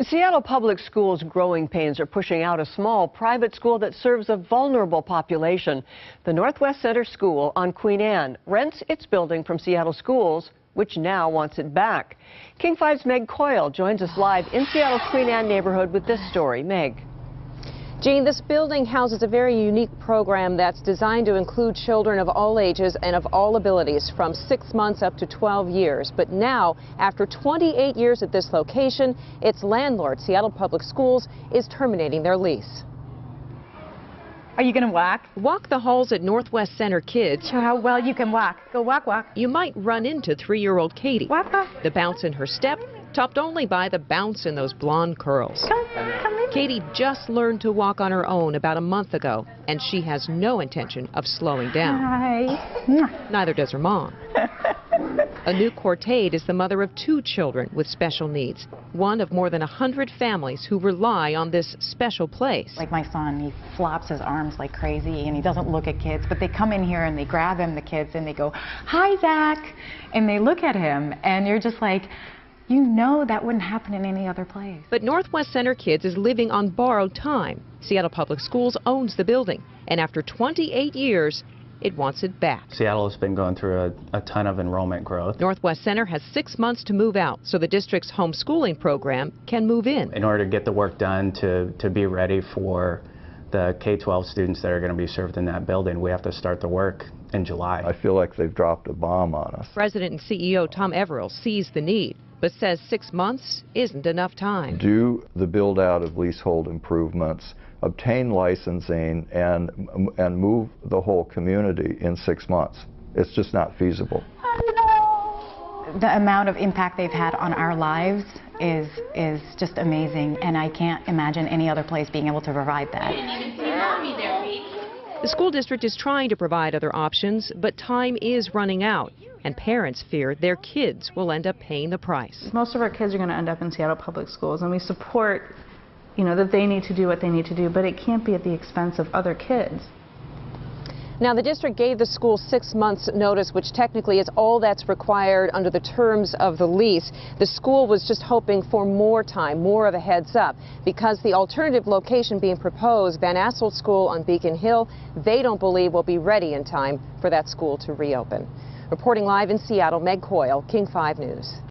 Seattle Public Schools' growing pains are pushing out a small private school that serves a vulnerable population. The Northwest Center School on Queen Anne rents its building from Seattle Schools, which now wants it back. King 5's Meg Coyle joins us live in Seattle's Queen Anne neighborhood with this story. Meg. Jean, this building houses a very unique program that's designed to include children of all ages and of all abilities, from 6 months up to 12 years. But now, after 28 years at this location, its landlord, Seattle Public Schools, is terminating their lease. Are you going to walk? Walk the halls at Northwest Center Kids. Show how well you can walk. Go walk, walk. You might run into 3-year-old Katie. Walk, walk. The bounce in her step, topped only by the bounce in those blonde curls. Come in. Katie just learned to walk on her own about a month ago, and she has no intention of slowing down. Hi. Neither does her mom. Anu Cortade is the mother of 2 children with special needs, one of more than 100 families who rely on this special place. Like my son, he flops his arms like crazy and he doesn't look at kids, but they come in here and they grab him, the kids, and they go, "Hi, Zach," and they look at him and you're just like, you know that wouldn't happen in any other place. But Northwest Center Kids is living on borrowed time. Seattle Public Schools owns the building, and after 28 years, it wants it back. Seattle has been going through a ton of enrollment growth. Northwest Center has 6 months to move out so the district's homeschooling program can move in. In order to get the work done to be ready for the K-12 students that are going to be served in that building, we have to start the work in July. I feel like they've dropped a bomb on us. President and CEO Tom Everill sees the need, but says 6 months isn't enough time. Do the build-out of leasehold improvements, obtain licensing, and move the whole community in 6 months. It's just not feasible. The amount of impact they've had on our lives is just amazing, and I can't imagine any other place being able to provide that. The school district is trying to provide other options, but time is running out, and parents fear their kids will end up paying the price. Most of our kids are going to end up in Seattle Public Schools, and we support, that they need to do what they need to do, but it can't be at the expense of other kids. Now, the district gave the school 6 months notice, which technically is all that's required under the terms of the lease. The school was just hoping for more time, more of a heads up, because the alternative location being proposed, Van Asselt School on Beacon Hill, they don't believe will be ready in time for that school to reopen. Reporting live in Seattle, Meg Coyle, King 5 News.